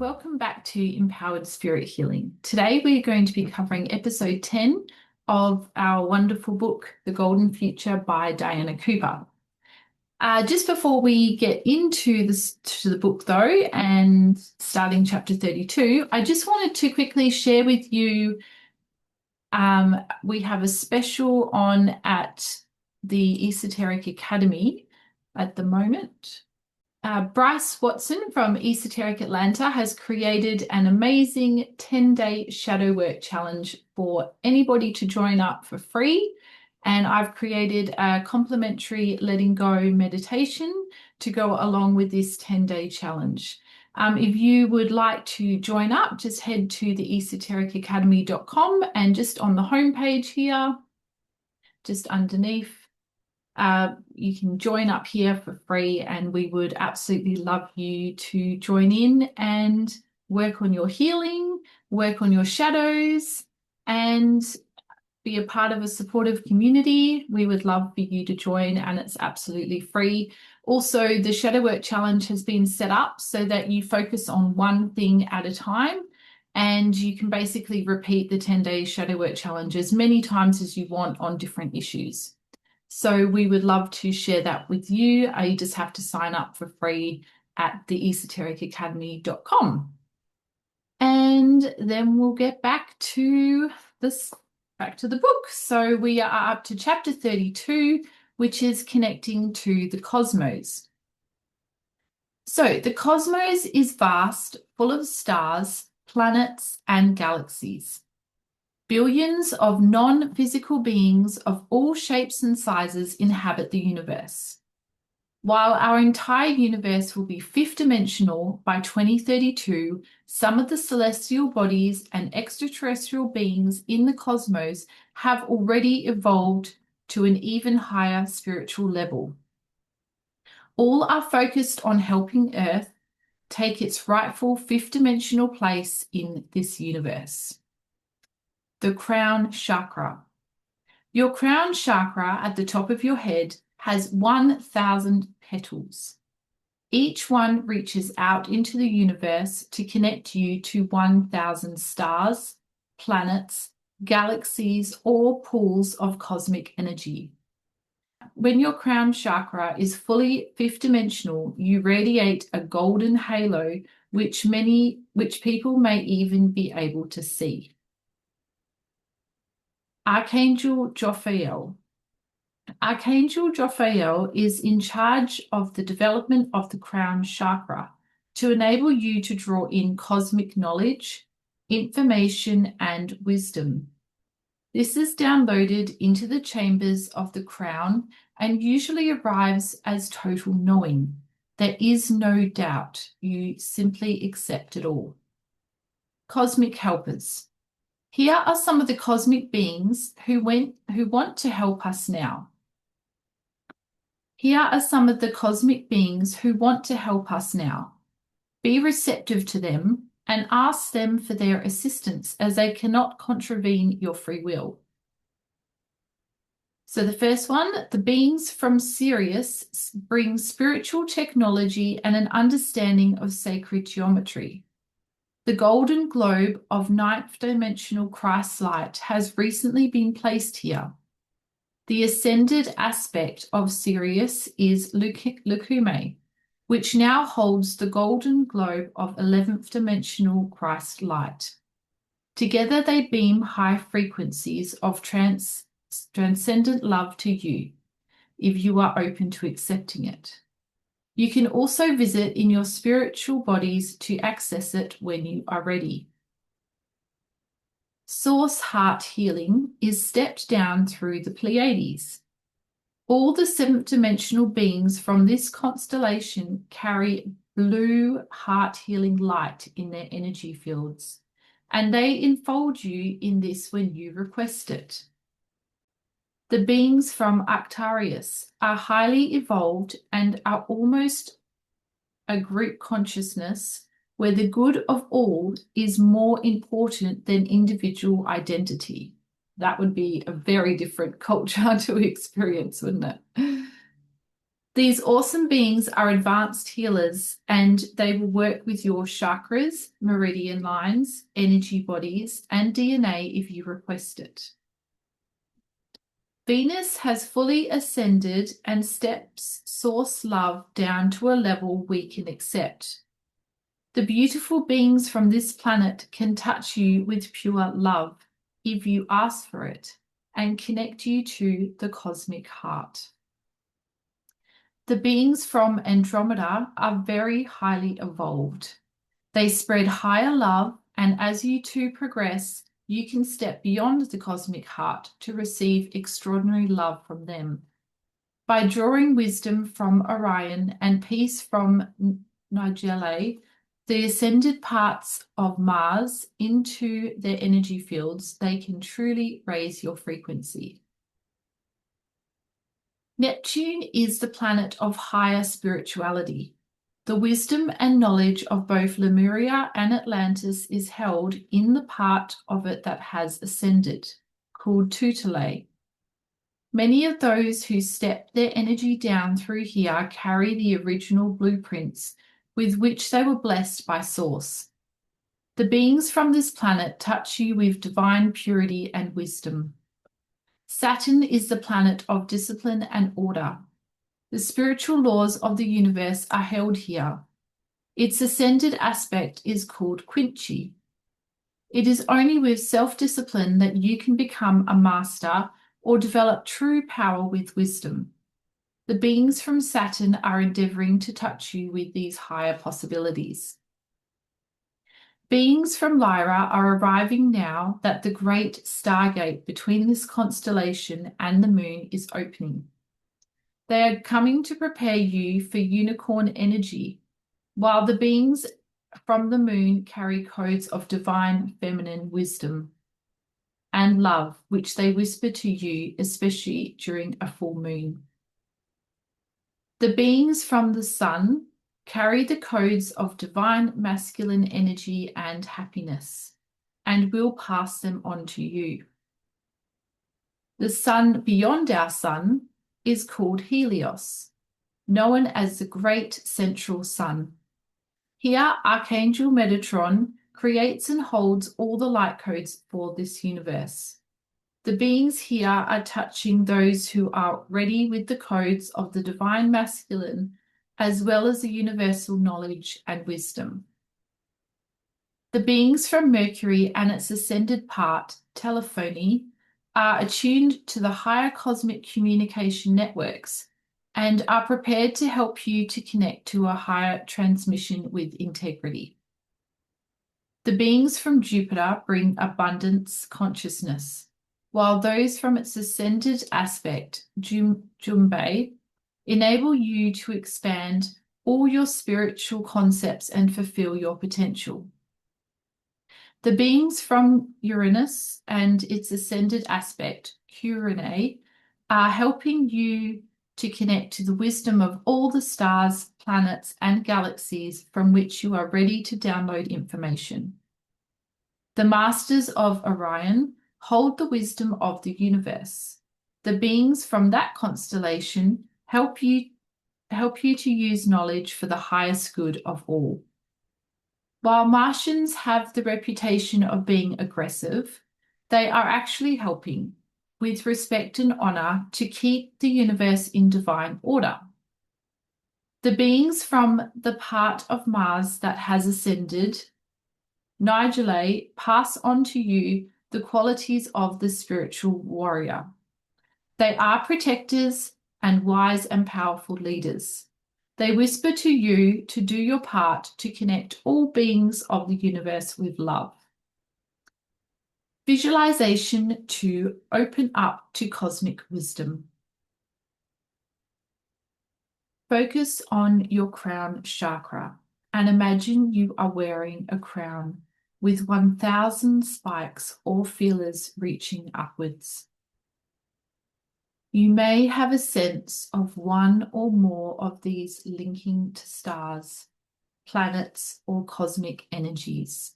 welcome back to Empowered Spirit Healing. Today we're going to be covering episode 10 of our wonderful book, The Golden Future by Diana Cooper. Just before we get into the book though, and starting chapter 32, I just wanted to quickly share with you, we have a special on at the Esoteric Academy at the moment. Bryce Watson from Esoteric Atlanta has created an amazing 10-day shadow work challenge for anybody to join up for free. And I've created a complimentary letting go meditation to go along with this 10-day challenge. If you would like to join up, just head to the esotericacademy.com and just on the homepage here, just underneath, you can join up here for free, and we would absolutely love you to join in and work on your healing, work on your shadows, and be a part of a supportive community. We would love for you to join, and it's absolutely free. Also, the Shadow Work Challenge has been set up so that you focus on one thing at a time, and you can basically repeat the 10-day Shadow Work Challenge as many times as you want on different issues. So we would love to share that with you. You just have to sign up for free at theesotericacademy.com. And then we'll get back to the book. So we are up to chapter 32, which is connecting to the cosmos. So the cosmos is vast, full of stars, planets, and galaxies. Billions of non-physical beings of all shapes and sizes inhabit the universe. While our entire universe will be fifth-dimensional by 2032, some of the celestial bodies and extraterrestrial beings in the cosmos have already evolved to an even higher spiritual level. All are focused on helping Earth take its rightful fifth-dimensional place in this universe. The crown chakra. Your crown chakra at the top of your head has 1,000 petals. Each one reaches out into the universe to connect you to 1,000 stars, planets, galaxies, or pools of cosmic energy. When your crown chakra is fully fifth-dimensional, you radiate a golden halo which people may even be able to see. Archangel Jophiel. Archangel Jophiel is in charge of the development of the crown chakra to enable you to draw in cosmic knowledge, information, and wisdom. This is downloaded into the chambers of the crown and usually arrives as total knowing. There is no doubt. You simply accept it all. Cosmic helpers. Here are some of the cosmic beings who want to help us now. Here are some of the cosmic beings who want to help us now. Be receptive to them and ask them for their assistance, as they cannot contravene your free will. So the first one, the beings from Sirius bring spiritual technology and an understanding of sacred geometry. The golden globe of ninth-dimensional Christ light has recently been placed here. The ascended aspect of Sirius is Lukume, which now holds the golden globe of 11th dimensional Christ light. Together they beam high frequencies of transcendent love to you, if you are open to accepting it. You can also visit in your spiritual bodies to access it when you are ready. Source heart healing is stepped down through the Pleiades. All the seventh dimensional beings from this constellation carry blue heart healing light in their energy fields, and they enfold you in this when you request it. The beings from Arcturus are highly evolved and are almost a group consciousness where the good of all is more important than individual identity. That would be a very different culture to experience, wouldn't it? These awesome beings are advanced healers, and they will work with your chakras, meridian lines, energy bodies, and DNA if you request it. Venus has fully ascended and steps source love down to a level we can accept. The beautiful beings from this planet can touch you with pure love if you ask for it and connect you to the cosmic heart. The beings from Andromeda are very highly evolved. They spread higher love, and as you two progress, you can step beyond the cosmic heart to receive extraordinary love from them. By drawing wisdom from Orion and peace from Nigel, the ascended parts of Mars, into their energy fields, they can truly raise your frequency. Neptune is the planet of higher spirituality. The wisdom and knowledge of both Lemuria and Atlantis is held in the part of it that has ascended, called Tutele. Many of those who step their energy down through here carry the original blueprints with which they were blessed by Source. The beings from this planet touch you with divine purity and wisdom. Saturn is the planet of discipline and order. The spiritual laws of the universe are held here. Its ascended aspect is called Quincy. It is only with self-discipline that you can become a master or develop true power with wisdom. The beings from Saturn are endeavoring to touch you with these higher possibilities. Beings from Lyra are arriving now that the great stargate between this constellation and the moon is opening. They are coming to prepare you for unicorn energy, while the beings from the moon carry codes of divine feminine wisdom and love, which they whisper to you, especially during a full moon. The beings from the sun carry the codes of divine masculine energy and happiness, and will pass them on to you. The sun beyond our sun is called Helios, known as the Great Central Sun. Here, Archangel Metatron creates and holds all the light codes for this universe. The beings here are touching those who are ready with the codes of the divine masculine, as well as the universal knowledge and wisdom. The beings from Mercury and its ascended part, telephony, are attuned to the higher cosmic communication networks and are prepared to help you to connect to a higher transmission with integrity. The beings from Jupiter bring abundance consciousness, while those from its ascended aspect, Jumbe, enable you to expand all your spiritual concepts and fulfill your potential. The beings from Uranus and its ascended aspect, Urane, are helping you to connect to the wisdom of all the stars, planets, and galaxies from which you are ready to download information. The Masters of Orion hold the wisdom of the universe. The beings from that constellation help you to use knowledge for the highest good of all. While Martians have the reputation of being aggressive, they are actually helping, with respect and honor, to keep the universe in divine order. The beings from the part of Mars that has ascended, Nigel, pass on to you the qualities of the spiritual warrior. They are protectors and wise and powerful leaders. They whisper to you to do your part to connect all beings of the universe with love. Visualization to open up to cosmic wisdom. Focus on your crown chakra and imagine you are wearing a crown with 1,000 spikes or feelers reaching upwards. You may have a sense of one or more of these linking to stars, planets, or cosmic energies.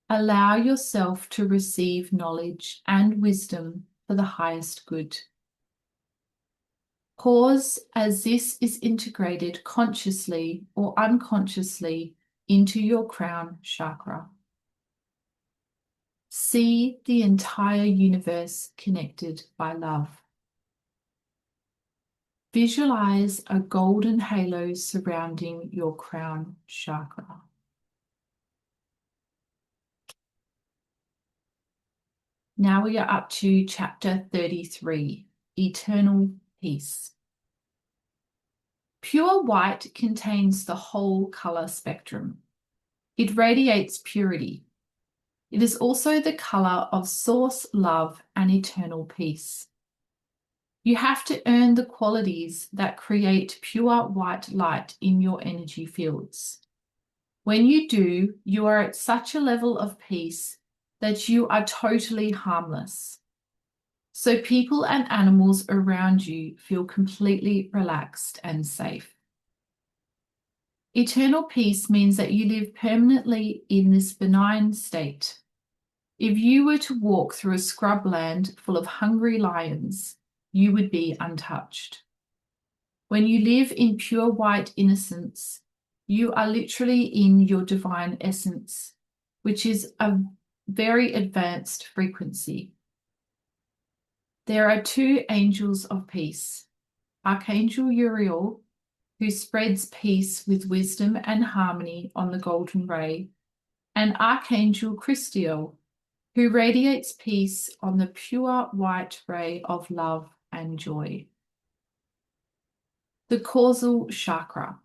Allow yourself to receive knowledge and wisdom for the highest good. Pause as this is integrated consciously or unconsciously into your crown chakra. See the entire universe connected by love. Visualize a golden halo surrounding your crown chakra. Now we are up to chapter 33, Eternal Peace. Pure white contains the whole color spectrum. It radiates purity. It is also the color of source love and eternal peace. You have to earn the qualities that create pure white light in your energy fields. When you do, you are at such a level of peace that you are totally harmless. So people and animals around you feel completely relaxed and safe. Eternal peace means that you live permanently in this benign state. If you were to walk through a scrubland full of hungry lions, you would be untouched. When you live in pure white innocence, you are literally in your divine essence, which is a very advanced frequency. There are two angels of peace, Archangel Uriel, who spreads peace with wisdom and harmony on the golden ray, and Archangel Christiel, who radiates peace on the pure white ray of love and joy. The causal chakra.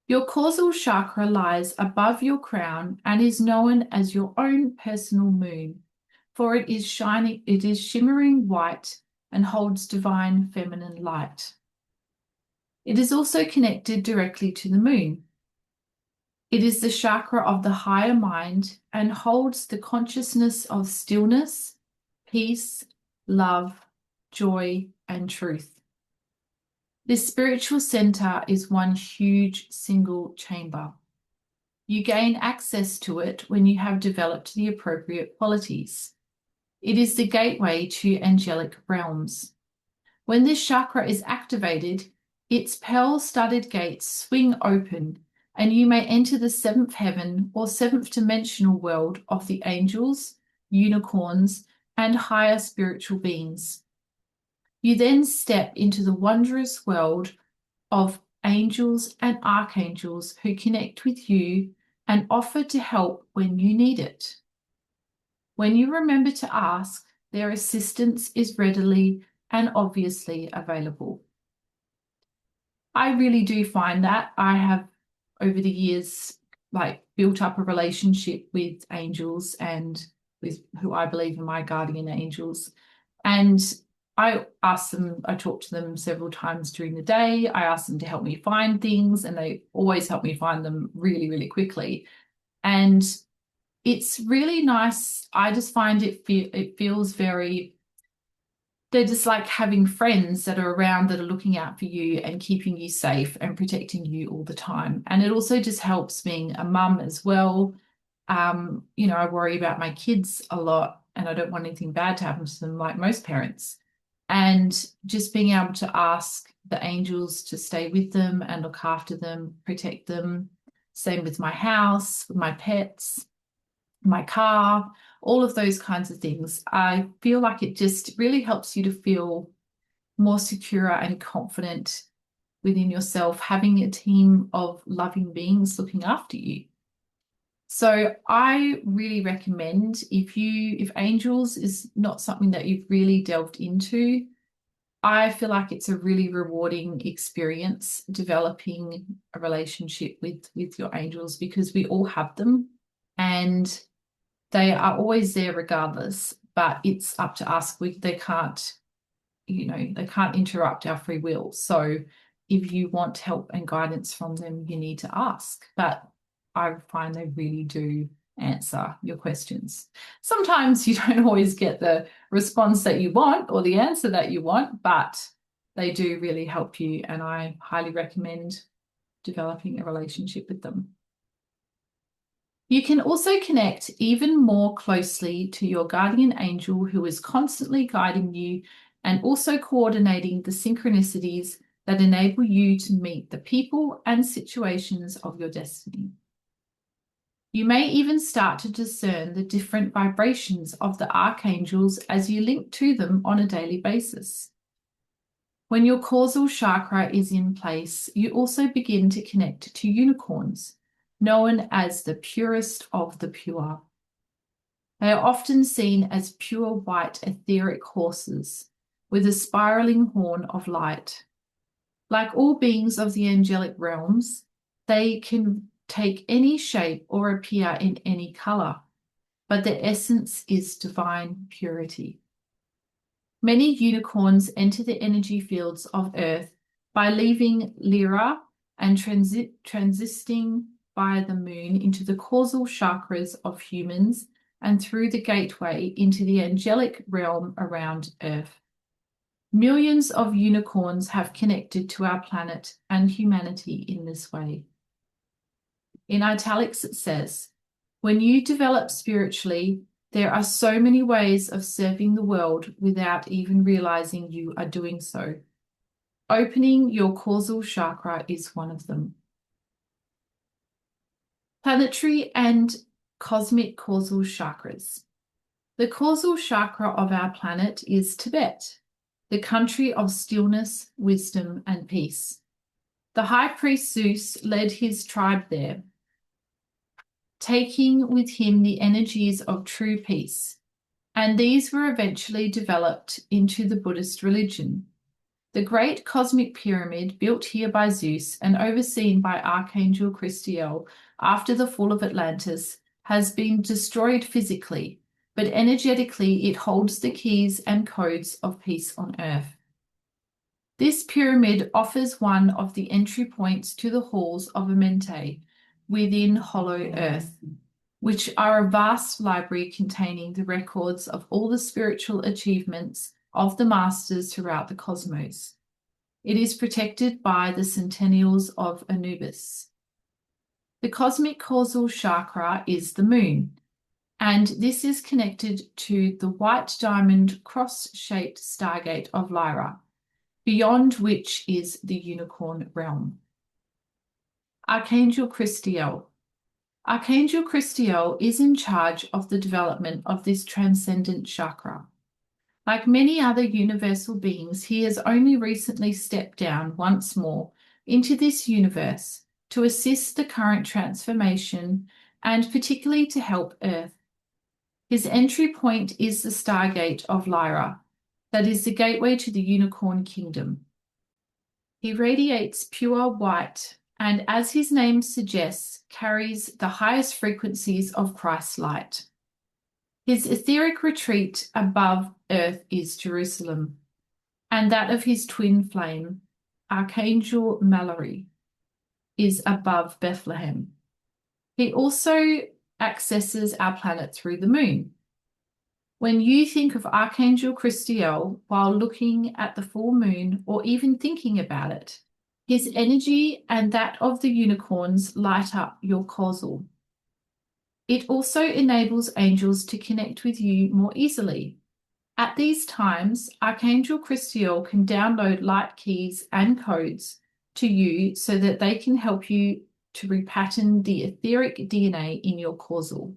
Your causal chakra lies above your crown and is known as your own personal moon, for it is shimmering white and holds divine feminine light. It is also connected directly to the moon. It is the chakra of the higher mind and holds the consciousness of stillness, peace, love, joy, and truth. This spiritual center is one huge single chamber. You gain access to it when you have developed the appropriate qualities. It is the gateway to angelic realms. When this chakra is activated, its pearl-studded gates swing open and you may enter the seventh heaven or seventh dimensional world of the angels, unicorns, and higher spiritual beings. You then step into the wondrous world of angels and archangels who connect with you and offer to help when you need it. When you remember to ask, their assistance is readily and obviously available. I really do find that I have, over the years, built up a relationship with angels and with who I believe are my guardian angels. And I talk to them several times during the day. I ask them to help me find things, and they always help me find them really, really quickly. And it's really nice. I just find it feels very, they're just like having friends that are around that are looking out for you and keeping you safe and protecting you all the time. And it also just helps being a mum as well. I worry about my kids a lot and I don't want anything bad to happen to them like most parents. And just being able to ask the angels to stay with them and look after them, protect them. Same with my house, with my pets, my car, all of those kinds of things. I feel like it just really helps you to feel more secure and confident within yourself, having a team of loving beings looking after you. So I really recommend if angels is not something that you've really delved into, I feel like it's a really rewarding experience developing a relationship with your angels, because we all have them and they are always there regardless, but it's up to us. They can't interrupt our free will. So if you want help and guidance from them, you need to ask. But I find they really do answer your questions. Sometimes you don't always get the response that you want or the answer that you want, but they do really help you, and I highly recommend developing a relationship with them. You can also connect even more closely to your guardian angel who is constantly guiding you and also coordinating the synchronicities that enable you to meet the people and situations of your destiny. You may even start to discern the different vibrations of the archangels as you link to them on a daily basis. When your causal chakra is in place, you also begin to connect to unicorns, known as the purest of the pure. They are often seen as pure white etheric horses with a spiraling horn of light. Like all beings of the angelic realms, they can take any shape or appear in any color, but their essence is divine purity. Many unicorns enter the energy fields of Earth by leaving Lyra and transiting by the moon into the causal chakras of humans and through the gateway into the angelic realm around Earth. Millions of unicorns have connected to our planet and humanity in this way. In italics it says, when you develop spiritually, there are so many ways of serving the world without even realizing you are doing so. Opening your causal chakra is one of them. Planetary and cosmic causal chakras. The causal chakra of our planet is Tibet, the country of stillness, wisdom, and peace. The high priest Zeus led his tribe there, taking with him the energies of true peace, and these were eventually developed into the Buddhist religion. The great cosmic pyramid built here by Zeus and overseen by Archangel Christiel after the fall of Atlantis has been destroyed physically, but energetically it holds the keys and codes of peace on Earth. This pyramid offers one of the entry points to the halls of Amenti within Hollow Earth, which are a vast library containing the records of all the spiritual achievements of the masters throughout the cosmos. It is protected by the centennials of Anubis. The cosmic causal chakra is the moon, and this is connected to the white diamond cross-shaped stargate of Lyra, beyond which is the unicorn realm. Archangel Christiel. Archangel Christiel is in charge of the development of this transcendent chakra. Like many other universal beings, he has only recently stepped down once more into this universe to assist the current transformation and particularly to help Earth. His entry point is the Stargate of Lyra, that is the gateway to the Unicorn Kingdom. He radiates pure white and, as his name suggests, carries the highest frequencies of Christ's light. His etheric retreat above Earth is Jerusalem, and that of his twin flame, Archangel Mallory, is above Bethlehem. He also accesses our planet through the moon. When you think of Archangel Christiel while looking at the full moon or even thinking about it, his energy and that of the unicorns light up your causal. It also enables angels to connect with you more easily. At these times, Archangel Christiel can download light keys and codes to you so that they can help you to repattern the etheric DNA in your causal.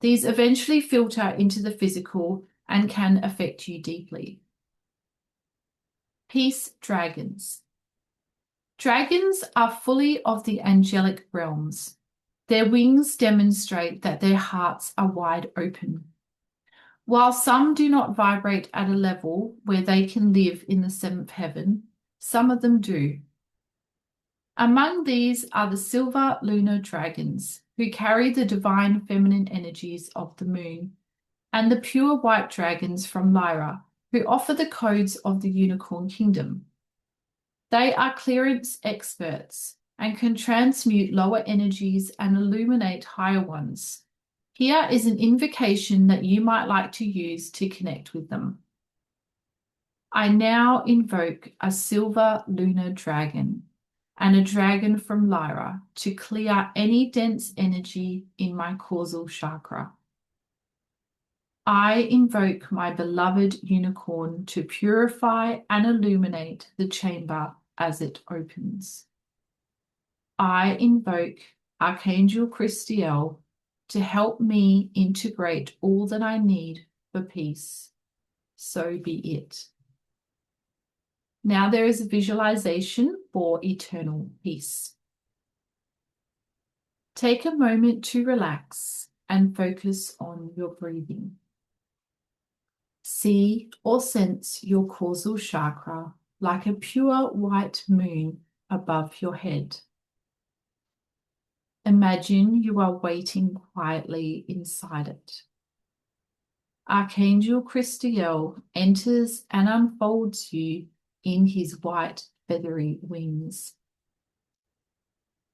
These eventually filter into the physical and can affect you deeply. Peace dragons. Dragons are fully of the angelic realms. Their wings demonstrate that their hearts are wide open. While some do not vibrate at a level where they can live in the seventh heaven, some of them do. Among these are the silver lunar dragons, who carry the divine feminine energies of the moon, and the pure white dragons from Lyra, who offer the codes of the Unicorn Kingdom. They are clearance experts and can transmute lower energies and illuminate higher ones. Here is an invocation that you might like to use to connect with them. I now invoke a silver lunar dragon and a dragon from Lyra to clear any dense energy in my causal chakra. I invoke my beloved unicorn to purify and illuminate the chamber as it opens. I invoke Archangel Christiel to help me integrate all that I need for peace. So be it. Now there is a visualization for eternal peace. Take a moment to relax and focus on your breathing. See or sense your causal chakra like a pure white moon above your head. Imagine you are waiting quietly inside it. Archangel Christiel enters and unfolds you in his white feathery wings.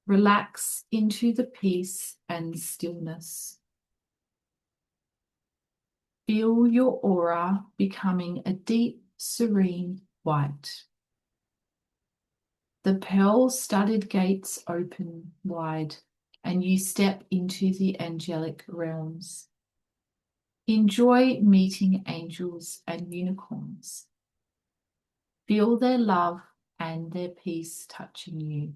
Relax into the peace and stillness. Feel your aura becoming a deep, serene white. The pearl-studded gates open wide and you step into the angelic realms. Enjoy meeting angels and unicorns. Feel their love and their peace touching you.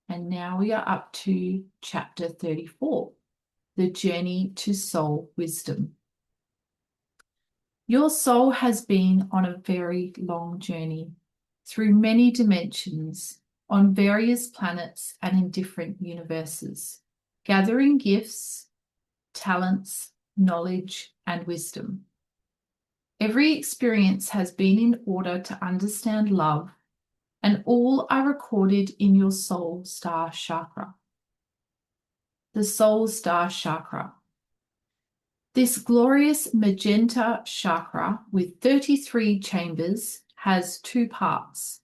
And now we are up to chapter 34, the journey to soul wisdom. Your soul has been on a very long journey through many dimensions, on various planets and in different universes, gathering gifts, talents, knowledge, and wisdom. Every experience has been in order to understand love, and all are recorded in your soul star chakra. The soul star chakra. This glorious magenta chakra with 33 chambers has two parts.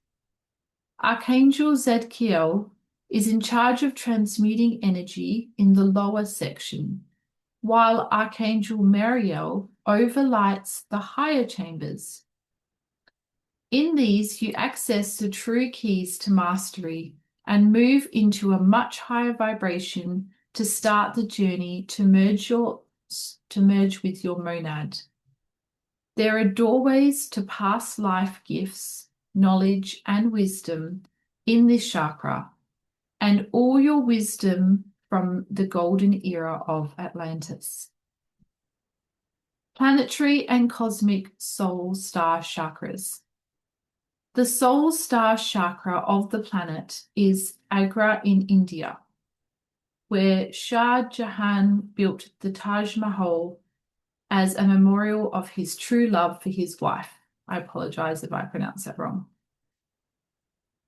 Archangel Zadkiel is in charge of transmuting energy in the lower section, while Archangel Mariel overlights the higher chambers. In these, you access the true keys to mastery and move into a much higher vibration to start the journey to merge with your monad. There are doorways to past life gifts, knowledge, and wisdom in this chakra, and all your wisdom from the golden era of Atlantis. Planetary and cosmic soul star chakras. The soul star chakra of the planet is Agra in India, where Shah Jahan built the Taj Mahal as a memorial of his true love for his wife. I apologize if I pronounce that wrong.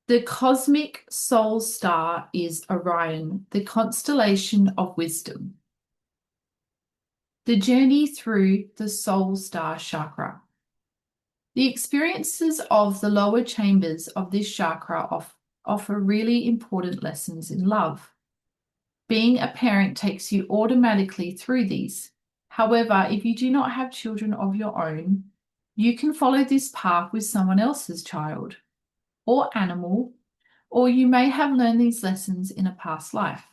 The cosmic soul star is Orion, the constellation of wisdom. The journey through the soul star chakra. The experiences of the lower chambers of this chakra offer really important lessons in love. Being a parent takes you automatically through these. However, if you do not have children of your own, you can follow this path with someone else's child or animal, or you may have learned these lessons in a past life.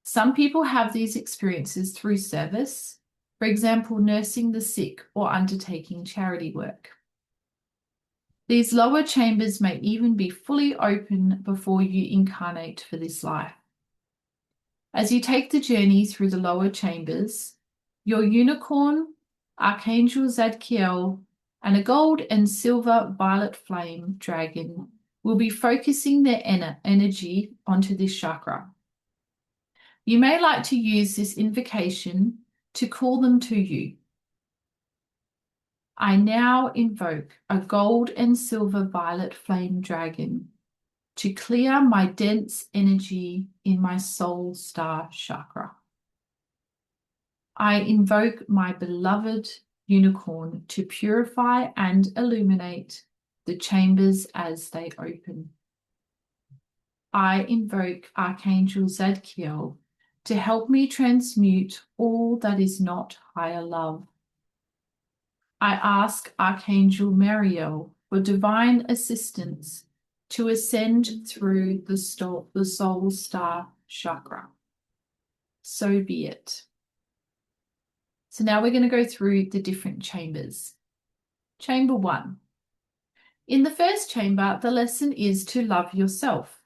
Some people have these experiences through service, for example, nursing the sick or undertaking charity work. These lower chambers may even be fully open before you incarnate for this life. As you take the journey through the lower chambers, your unicorn, Archangel Zadkiel, and a gold and silver violet flame dragon will be focusing their energy onto this chakra. You may like to use this invocation to call them to you. I now invoke a gold and silver violet flame dragon to clear my dense energy in my soul star chakra. I invoke my beloved unicorn to purify and illuminate the chambers as they open. I invoke Archangel Zadkiel to help me transmute all that is not higher love. I ask Archangel Mariel for divine assistance to ascend through the soul star chakra. So be it. So now we're going to go through the different chambers. Chamber 1. In the first chamber, the lesson is to love yourself.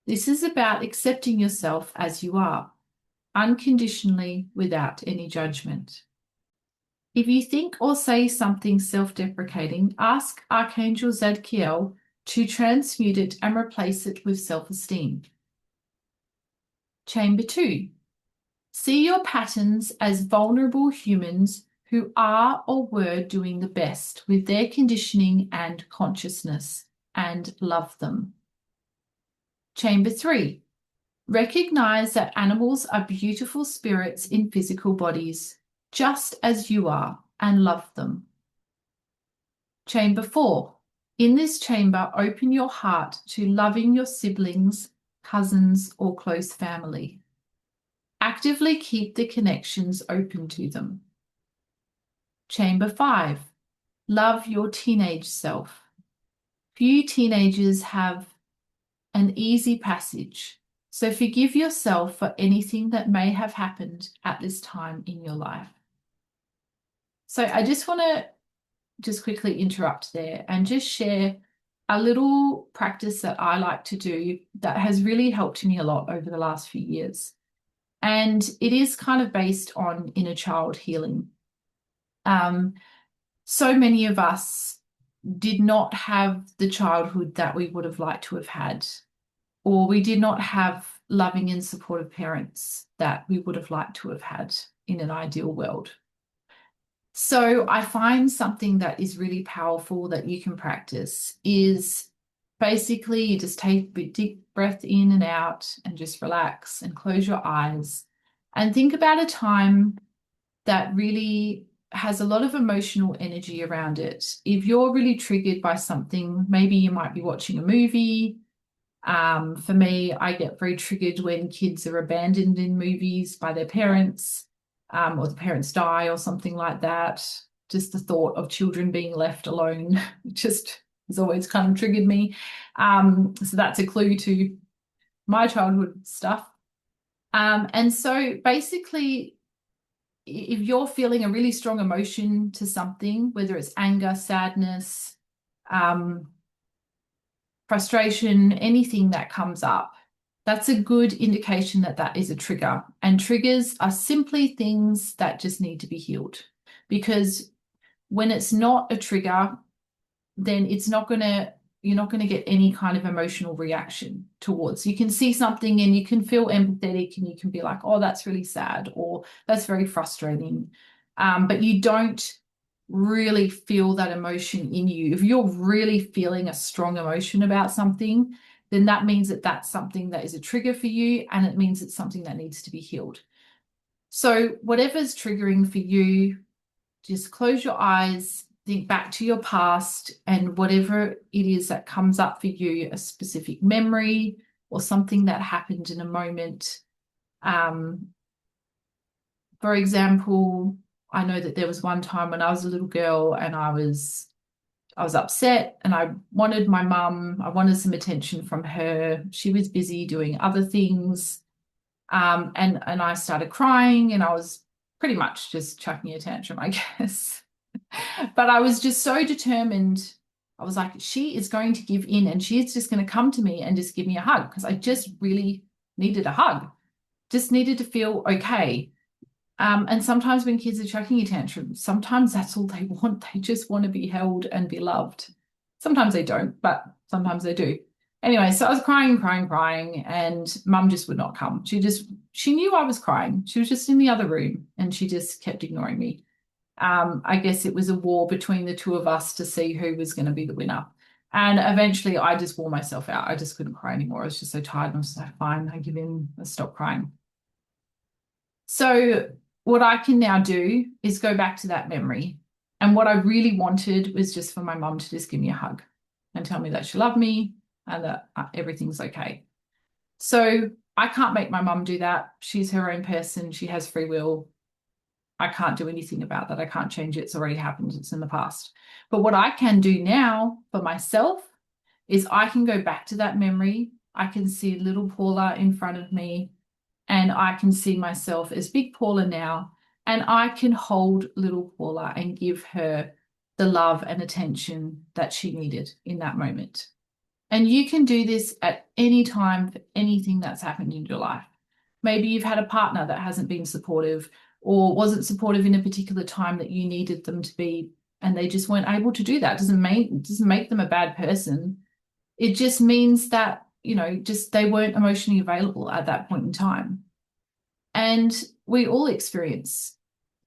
This is about accepting yourself as you are, unconditionally, without any judgment. If you think or say something self-deprecating, ask Archangel Zadkiel to transmute it and replace it with self-esteem. Chamber 2. See your patterns as vulnerable humans who are or were doing the best with their conditioning and consciousness, and love them. Chamber 3. Recognize that animals are beautiful spirits in physical bodies, just as you are, and love them. Chamber 4. In this chamber, open your heart to loving your siblings, cousins, or close family. Actively keep the connections open to them. Chamber 5. Love your teenage self. Few teenagers have an easy passage, so forgive yourself for anything that may have happened at this time in your life. So I just want to just quickly interrupt there and just share a little practice that I like to do that has really helped me a lot over the last few years. And it is kind of based on inner child healing. So many of us did not have the childhood that we would have liked to have had, or we did not have loving and supportive parents that we would have liked to have had in an ideal world. So I find something that is really powerful that you can practice is basically you just take a deep breath in and out and just relax and close your eyes and think about a time that really has a lot of emotional energy around it. If you're really triggered by something, maybe you might be watching a movie. For me, I get very triggered when kids are abandoned in movies by their parents, or the parents die or something like that. Just the thought of children being left alone just has always kind of triggered me. So that's a clue to my childhood stuff. And so basically, if you're feeling a really strong emotion to something, whether it's anger, sadness, frustration, anything that comes up, that's a good indication that that is a trigger. And triggers are simply things that just need to be healed. Because when it's not a trigger, then you're not going to get any kind of emotional reaction towards. You can see something and you can feel empathetic and you can be like, oh, that's really sad, or that's very frustrating. But you don't really feel that emotion in you. If you're really feeling a strong emotion about something, then that means that that's something that is a trigger for you, and it means it's something that needs to be healed. So whatever's triggering for you, just close your eyes, think back to your past, and whatever it is that comes up for you, a specific memory or something that happened in a moment. For example, I know that there was one time when I was a little girl and I was upset and I wanted my mum, I wanted some attention from her. She was busy doing other things. And I started crying and I was pretty much just chucking a tantrum, I guess. But I was just so determined. I was like, she is going to give in and she's just going to come to me and just give me a hug, because I just really needed a hug, just needed to feel okay. And sometimes when kids are chucking a tantrum, sometimes that's all they want. They just want to be held and be loved. Sometimes they don't, but sometimes they do. Anyway, so I was crying, and mum just would not come. She knew I was crying. She was just in the other room and she just kept ignoring me. I guess it was a war between the two of us to see who was going to be the winner. And eventually I just wore myself out. I just couldn't cry anymore. I was just so tired. And I was like, fine, I give in, I stop crying. So what I can now do is go back to that memory. And what I really wanted was just for my mum to just give me a hug and tell me that she loved me and that everything's okay. So I can't make my mum do that. She's her own person. She has free will. I can't do anything about that. I can't change it. It's already happened. It's in the past. But what I can do now for myself is I can go back to that memory. I can see little Paula in front of me, and I can see myself as big Paula now. And I can hold little Paula and give her the love and attention that she needed in that moment. And you can do this at any time for anything that's happened in your life. Maybe you've had a partner that hasn't been supportive or wasn't supportive in a particular time that you needed them to be, and they just weren't able to do that. Doesn't make them a bad person. It just means that, just they weren't emotionally available at that point in time. And we all experience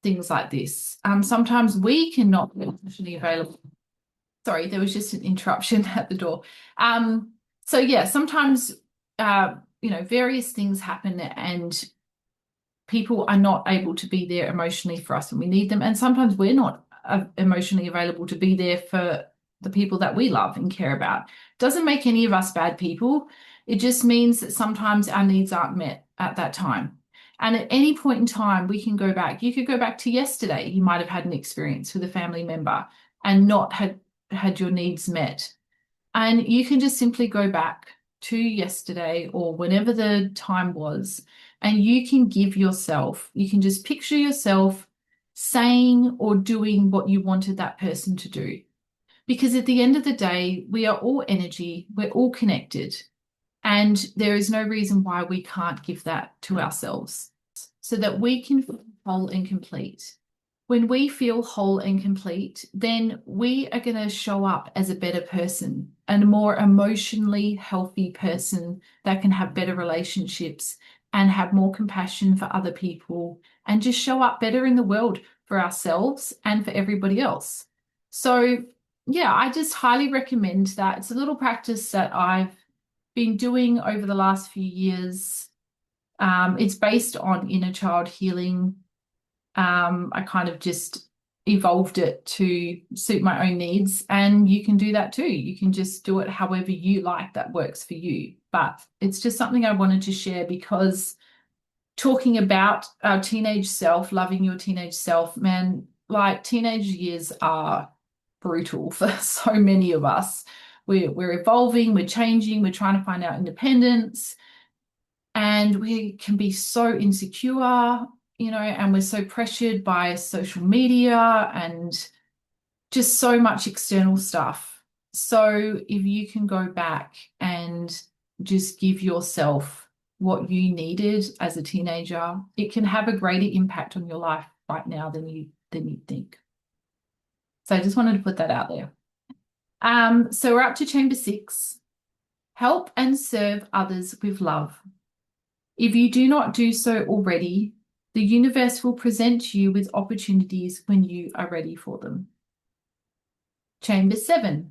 things like this. Sometimes we cannot be emotionally available. Sorry, there was just an interruption at the door. So yeah, sometimes various things happen and people are not able to be there emotionally for us when we need them. And sometimes we're not emotionally available to be there for the people that we love and care about. Doesn't make any of us bad people. It just means that sometimes our needs aren't met at that time. And at any point in time, we can go back. You could go back to yesterday. You might have had an experience with a family member and not had your needs met. And you can just simply go back to yesterday or whenever the time was, and you can just picture yourself saying or doing what you wanted that person to do. Because at the end of the day, we are all energy, we're all connected, and there is no reason why we can't give that to ourselves so that we can feel whole and complete. When we feel whole and complete, then we are going to show up as a better person and a more emotionally healthy person that can have better relationships and have more compassion for other people and just show up better in the world for ourselves and for everybody else. So, yeah, I just highly recommend that. It's a little practice that I've been doing over the last few years. It's based on inner child healing. I kind of just evolved it to suit my own needs, and you can do that too. You can just do it however you like that works for you. But it's just something I wanted to share because talking about our teenage self, loving your teenage self, man, like teenage years are brutal for so many of us. We're evolving, we're changing, we're trying to find our independence, and we can be so insecure, and we're so pressured by social media and just so much external stuff. So if you can go back and just give yourself what you needed as a teenager, it can have a greater impact on your life right now than you think. So I just wanted to put that out there. So we're up to chamber 6. Help and serve others with love. If you do not do so already, the universe will present you with opportunities when you are ready for them. Chamber 7.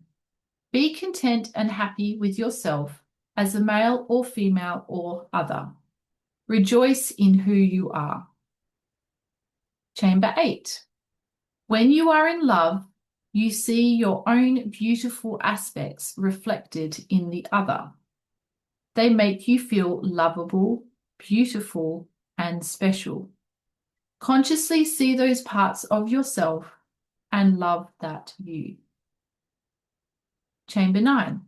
Be content and happy with yourself as a male or female or other. Rejoice in who you are. Chamber 8. When you are in love, you see your own beautiful aspects reflected in the other. They make you feel lovable, beautiful, and special. Consciously see those parts of yourself and love that you. Chamber 9.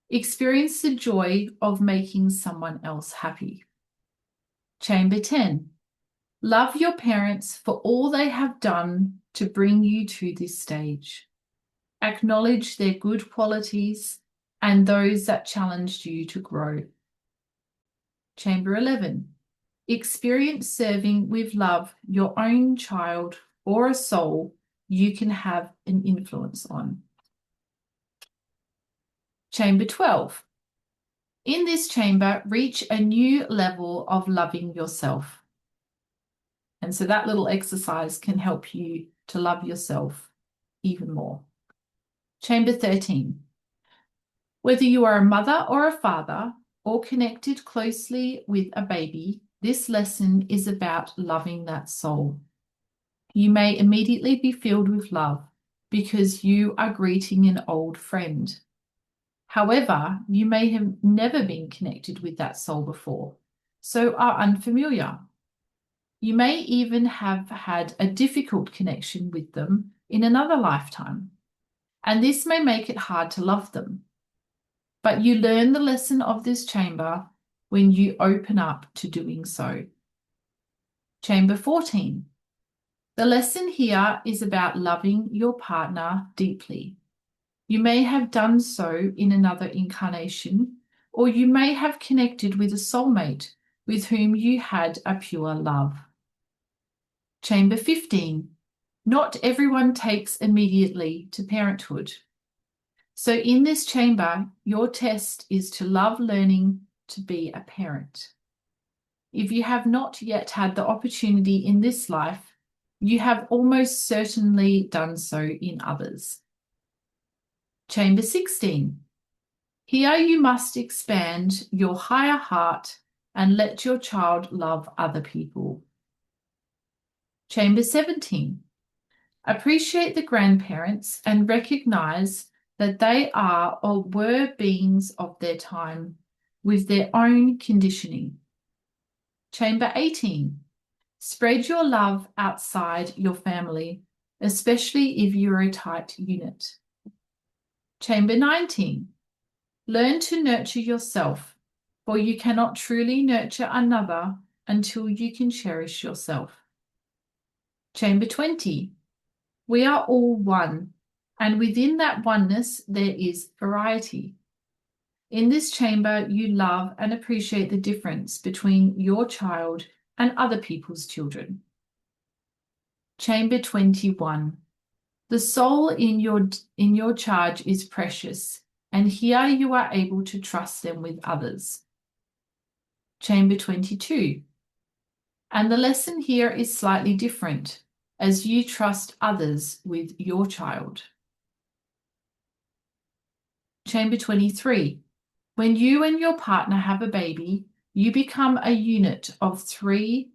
Experience the joy of making someone else happy. Chamber 10. Love your parents for all they have done to bring you to this stage. Acknowledge their good qualities and those that challenged you to grow. Chamber 11. Experience serving with love your own child or a soul you can have an influence on. Chamber 12. In this chamber, reach a new level of loving yourself. And so that little exercise can help you to love yourself even more. Chamber 13. Whether you are a mother or a father or connected closely with a baby, this lesson is about loving that soul. You may immediately be filled with love because you are greeting an old friend. However, you may have never been connected with that soul before, so are unfamiliar. You may even have had a difficult connection with them in another lifetime, and this may make it hard to love them. But you learn the lesson of this chamber when you open up to doing so. Chamber 14. The lesson here is about loving your partner deeply. You may have done so in another incarnation, or you may have connected with a soulmate with whom you had a pure love. Chamber 15. Not everyone takes immediately to parenthood. So in this chamber, your test is to love learning to be a parent. If you have not yet had the opportunity in this life, you have almost certainly done so in others. Chamber 16. Here you must expand your higher heart and let your child love other people. Chamber 17. Appreciate the grandparents and recognize that they are or were beings of their time with their own conditioning. Chamber 18. Spread your love outside your family, especially if you're a tight unit. Chamber 19. Learn to nurture yourself, for you cannot truly nurture another until you can cherish yourself. Chamber 20. We are all one, and within that oneness there is variety. In this chamber, you love and appreciate the difference between your child and other people's children. Chamber 21. The soul in your charge is precious, and here you are able to trust them with others. Chamber 22. And the lesson here is slightly different, as you trust others with your child. Chamber 23. When you and your partner have a baby, you become a unit of 3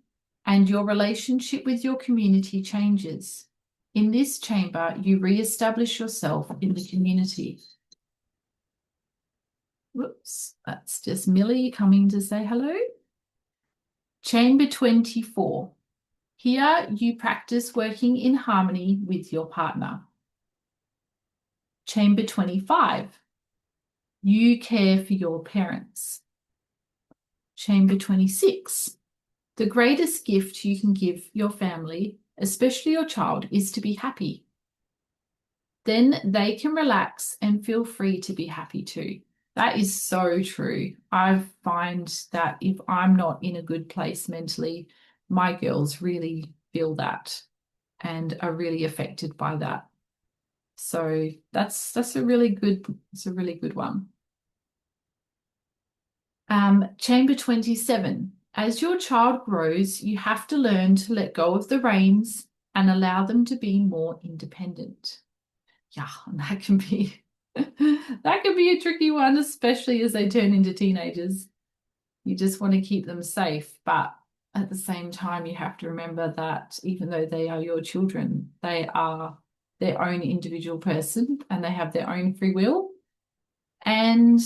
and your relationship with your community changes. In this chamber, you re-establish yourself in the community. Whoops, that's just Millie coming to say hello. Chamber 24. Here you practice working in harmony with your partner. Chamber 25. You care for your parents. Chamber 26. The greatest gift you can give your family, especially your child, is to be happy. Then they can relax and feel free to be happy too. That is so true. I find that if I'm not in a good place mentally, my girls really feel that and are really affected by that. So that's a really good one. Chamber 27. As your child grows, you have to learn to let go of the reins and allow them to be more independent. Yeah, and that can be a tricky one, especially as they turn into teenagers. You just want to keep them safe, but at the same time, you have to remember that even though they are your children, they are their own individual person and they have their own free will. And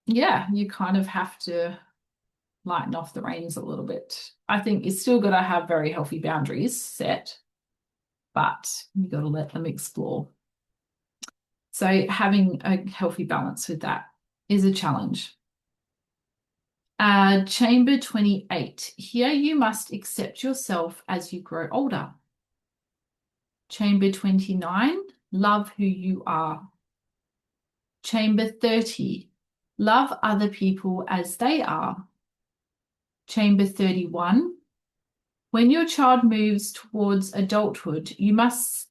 yeah, you kind of have to lighten off the reins a little bit. I think you still got to have very healthy boundaries set, but you got to let them explore. So having a healthy balance with that is a challenge. Chamber 28. Here you must accept yourself as you grow older. Chamber 29. Love who you are. Chamber 30. Love other people as they are. Chamber 31. When your child moves towards adulthood, you must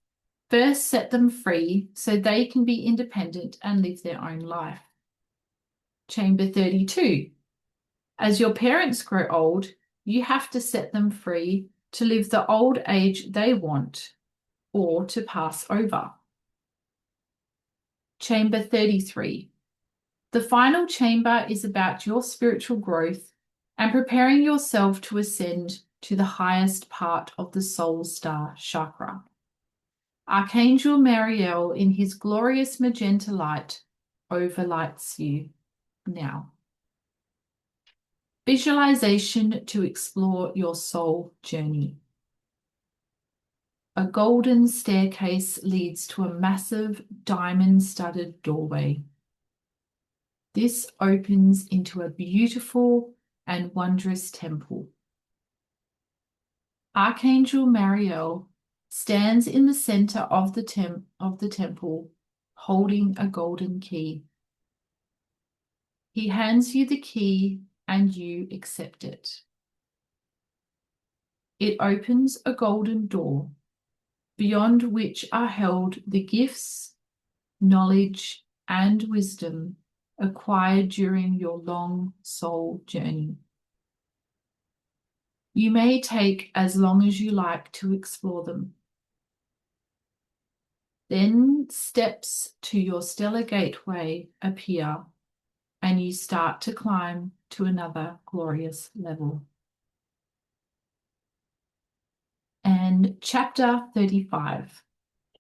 first set them free so they can be independent and live their own life. Chamber 32. As your parents grow old, you have to set them free to live the old age they want or to pass over. Chamber 33. The final chamber is about your spiritual growth and preparing yourself to ascend to the highest part of the soul star chakra. Archangel Mariel, in his glorious magenta light, overlights you now. Visualization to explore your soul journey. A golden staircase leads to a massive diamond-studded doorway. This opens into a beautiful and wondrous temple. Archangel Mariel stands in the center of the temple, holding a golden key. He hands you the key and you accept it. It opens a golden door, beyond which are held the gifts, knowledge, and wisdom acquired during your long soul journey. You may take as long as you like to explore them. Then steps to your stellar gateway appear, and you start to climb to another glorious level. And chapter 35,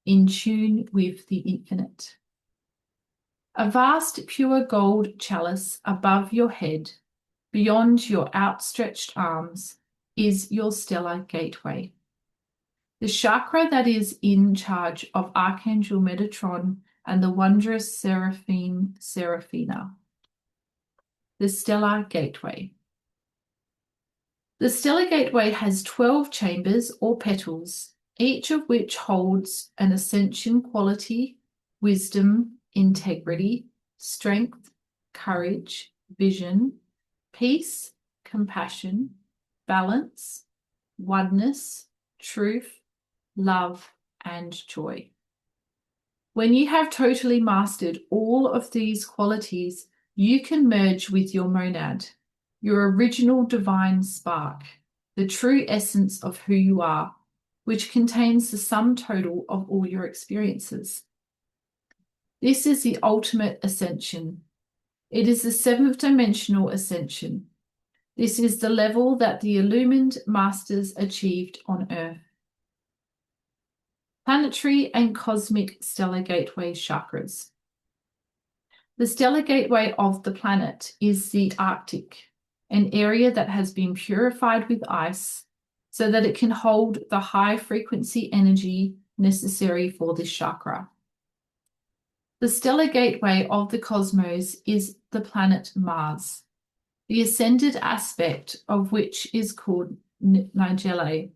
In Tune with the Infinite. A vast pure gold chalice above your head, beyond your outstretched arms, is your stellar gateway. The chakra that is in charge of Archangel Metatron and the wondrous seraphim Seraphina. The stellar gateway. The stellar gateway has 12 chambers or petals, each of which holds an ascension quality, wisdom, integrity, strength, courage, vision, peace, compassion, balance, oneness, truth, love, and joy. When you have totally mastered all of these qualities, you can merge with your monad, your original divine spark, the true essence of who you are, which contains the sum total of all your experiences. This is the ultimate ascension. It is the 7th dimensional ascension. This is the level that the illumined masters achieved on Earth. Planetary and cosmic stellar gateway chakras. The stellar gateway of the planet is the Arctic, an area that has been purified with ice so that it can hold the high frequency energy necessary for this chakra. The stellar gateway of the cosmos is the planet Mars, the ascended aspect of which is called Nigella.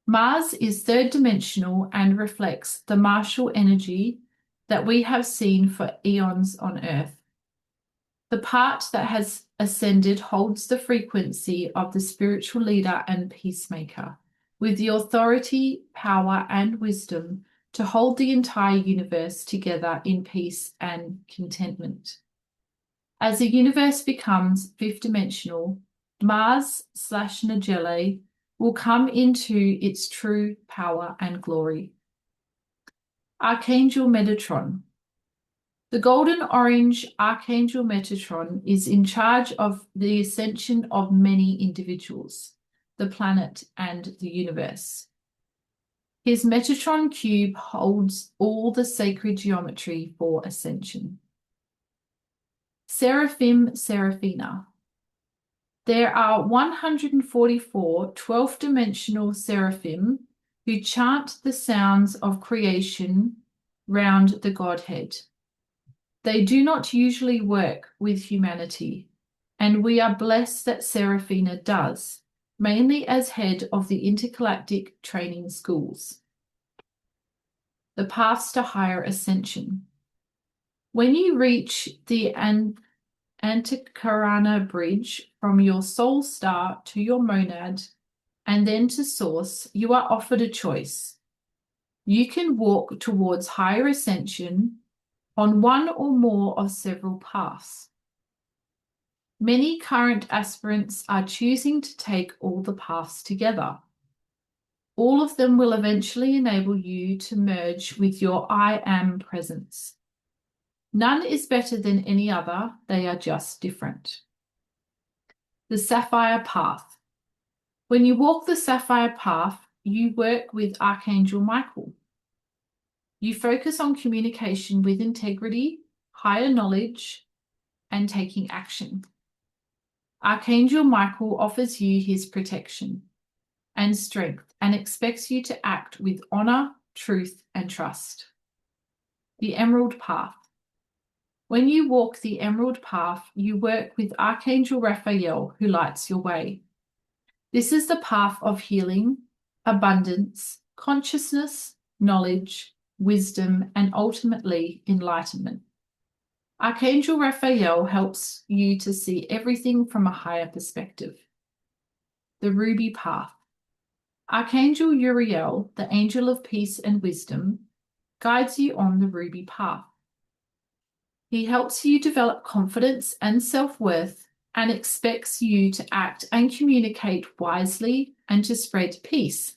Mars is 3rd dimensional and reflects the martial energy that we have seen for eons on Earth. The part that has ascended holds the frequency of the spiritual leader and peacemaker, with the authority, power, and wisdom to hold the entire universe together in peace and contentment. As the universe becomes 5th dimensional, Mars/Nigella will come into its true power and glory. Archangel Metatron. The golden orange Archangel Metatron is in charge of the ascension of many individuals, the planet, and the universe. His Metatron cube holds all the sacred geometry for ascension. Seraphim Seraphina. There are 144 12th dimensional seraphim who chant the sounds of creation round the Godhead. They do not usually work with humanity, and we are blessed that Seraphina does, mainly as head of the intergalactic training schools. The paths to higher ascension. When you reach the Antikarana bridge from your soul star to your monad and then to source, you are offered a choice. You can walk towards higher ascension on one or more of several paths. Many current aspirants are choosing to take all the paths together. All of them will eventually enable you to merge with your I Am presence. None is better than any other, they are just different. The Sapphire Path. When you walk the Sapphire Path, you work with Archangel Michael. You focus on communication with integrity, higher knowledge, and taking action. Archangel Michael offers you his protection and strength and expects you to act with honor, truth, and trust. The Emerald Path. When you walk the Emerald Path, you work with Archangel Raphael, who lights your way. This is the path of healing, abundance, consciousness, knowledge, wisdom, and ultimately enlightenment. Archangel Raphael helps you to see everything from a higher perspective. The Ruby Path. Archangel Uriel, the angel of peace and wisdom, guides you on the Ruby Path. He helps you develop confidence and self-worth and expects you to act and communicate wisely and to spread peace.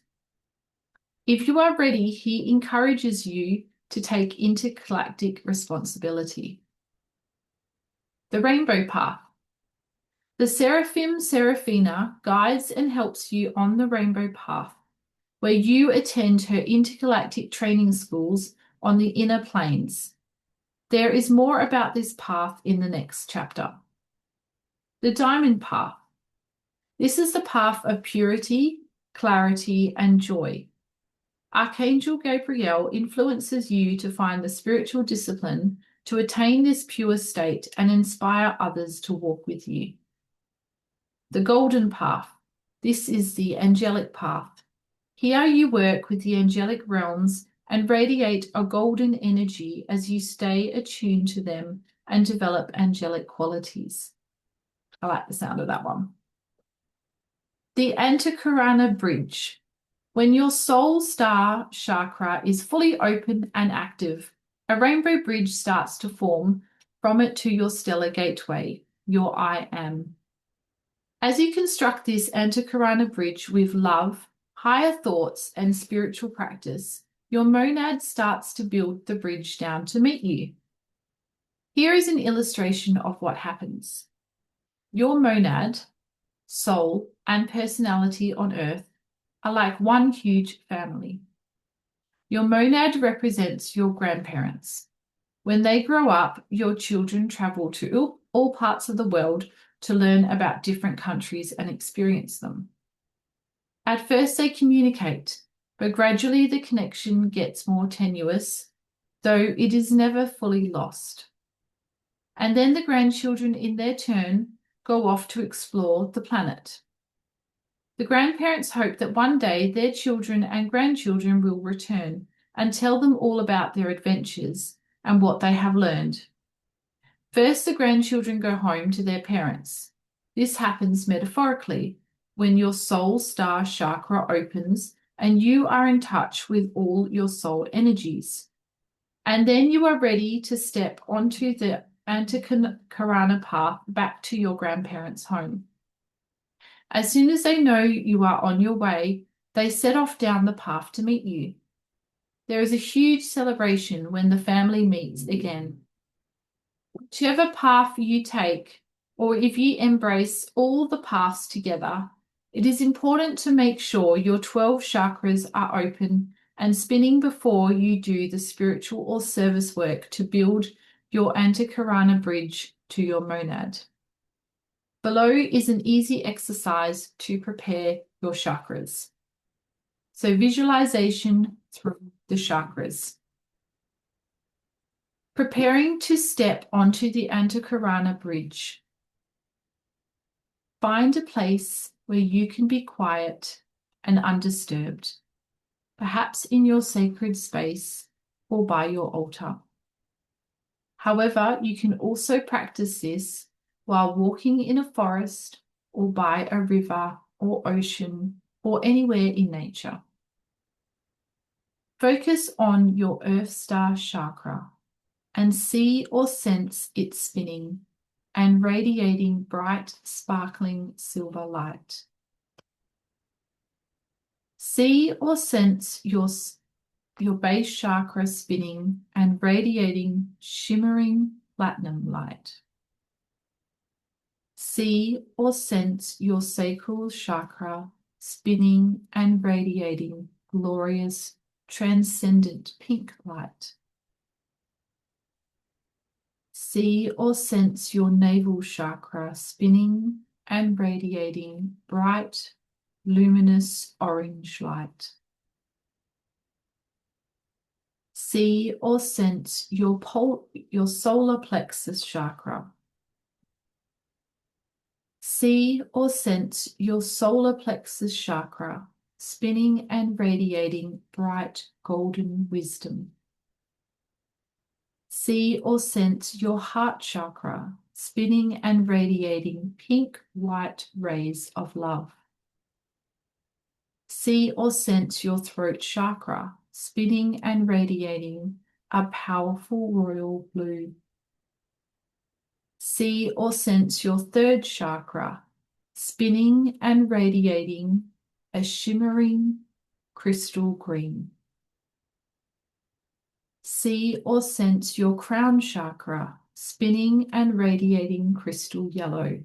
If you are ready, he encourages you to take intergalactic responsibility. The Rainbow Path. The Seraphim Seraphina guides and helps you on the Rainbow Path, where you attend her intergalactic training schools on the inner planes. There is more about this path in the next chapter. The Diamond Path. This is the path of purity, clarity, and joy. Archangel Gabriel influences you to find the spiritual discipline to attain this pure state and inspire others to walk with you. The Golden Path. This is the angelic path. Here you work with the angelic realms and radiate a golden energy as you stay attuned to them and develop angelic qualities. I like the sound of that one. The Antakarana Bridge. When your soul star chakra is fully open and active, a rainbow bridge starts to form from it to your stellar gateway, your I Am. As you construct this Antakarana bridge with love, higher thoughts, and spiritual practice, your monad starts to build the bridge down to meet you. Here is an illustration of what happens. Your monad, soul, and personality on Earth are like one huge family. Your monad represents your grandparents. When they grow up, your children travel to all parts of the world to learn about different countries and experience them. At first they communicate, but gradually the connection gets more tenuous, though it is never fully lost. And then the grandchildren in their turn go off to explore the planet. The grandparents hope that one day their children and grandchildren will return and tell them all about their adventures and what they have learned. First, the grandchildren go home to their parents. This happens metaphorically when your soul star chakra opens and you are in touch with all your soul energies. And then you are ready to step onto the Antakarana path back to your grandparents' home. As soon as they know you are on your way, they set off down the path to meet you. There is a huge celebration when the family meets again. Whichever path you take, or if you embrace all the paths together, it is important to make sure your 12 chakras are open and spinning before you do the spiritual or service work to build your Antakarana bridge to your monad. Below is an easy exercise to prepare your chakras. So visualization through the chakras. Preparing to step onto the Antakarana bridge. Find a place where you can be quiet and undisturbed, perhaps in your sacred space or by your altar. However, you can also practice this while walking in a forest or by a river or ocean or anywhere in nature. Focus on your Earth Star chakra and see or sense it spinning and radiating bright, sparkling silver light. See or sense your base chakra spinning and radiating shimmering platinum light. See or sense your sacral chakra spinning and radiating glorious, transcendent pink light. See or sense your navel chakra spinning and radiating bright, luminous orange light. See or sense your solar plexus chakra. See or sense your solar plexus chakra spinning and radiating bright golden wisdom. See or sense your heart chakra spinning and radiating pink-white rays of love. See or sense your throat chakra spinning and radiating a powerful royal blue. See or sense your third chakra spinning and radiating a shimmering crystal green. See or sense your crown chakra spinning and radiating crystal yellow.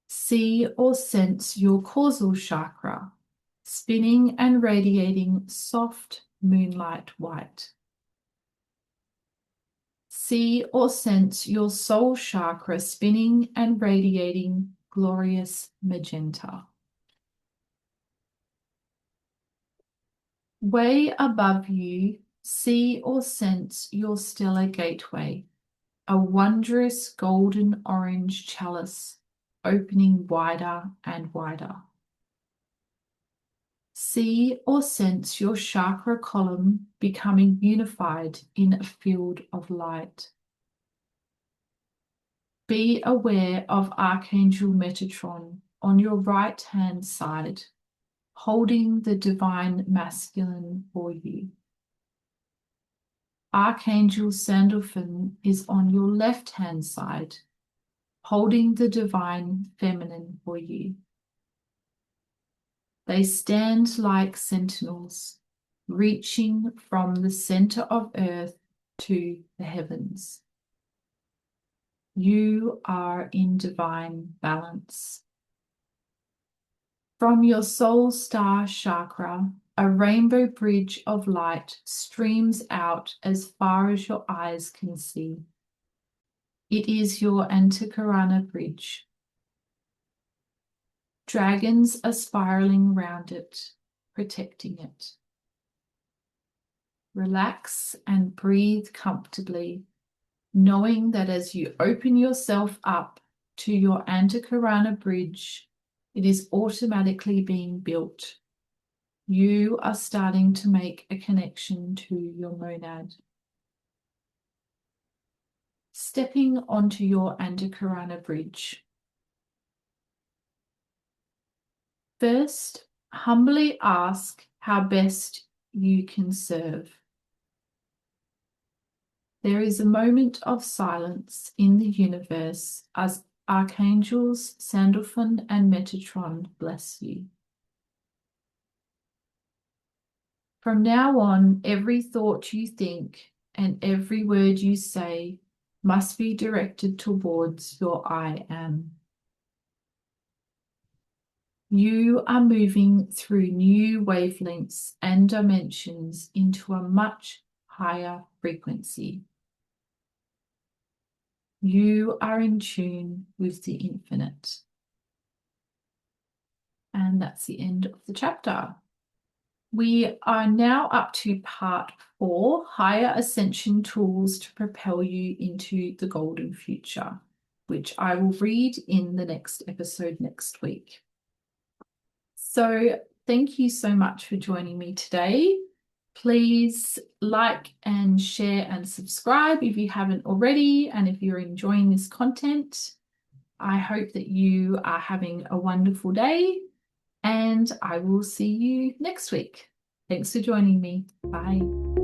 See or sense your causal chakra spinning and radiating soft moonlight white. See or sense your soul chakra spinning and radiating glorious magenta. Way above you, see or sense your stellar gateway, a wondrous golden orange chalice opening wider and wider. See or sense your chakra column becoming unified in a field of light. Be aware of Archangel Metatron on your right-hand side, holding the divine masculine for you. Archangel Sandalphon is on your left-hand side, holding the divine feminine for you. They stand like sentinels, reaching from the center of earth to the heavens. You are in divine balance. From your soul star chakra, a rainbow bridge of light streams out as far as your eyes can see. It is your Antakarana bridge. Dragons are spiraling round it, protecting it. Relax and breathe comfortably, knowing that as you open yourself up to your Antakarana bridge, it is automatically being built. You are starting to make a connection to your monad. Stepping onto your Antakarana bridge. First, humbly ask how best you can serve. There is a moment of silence in the universe as Archangels Sandalphon and Metatron bless you. From now on, every thought you think and every word you say must be directed towards your I am. You are moving through new wavelengths and dimensions into a much higher frequency. You are in tune with the infinite. And that's the end of the chapter. We are now up to part 4, Higher Ascension Tools to Propel You into the Golden Future, which I will read in the next episode next week. So thank you so much for joining me today. Please like and share and subscribe if you haven't already. And if you're enjoying this content, I hope that you are having a wonderful day, and I will see you next week. Thanks for joining me. Bye.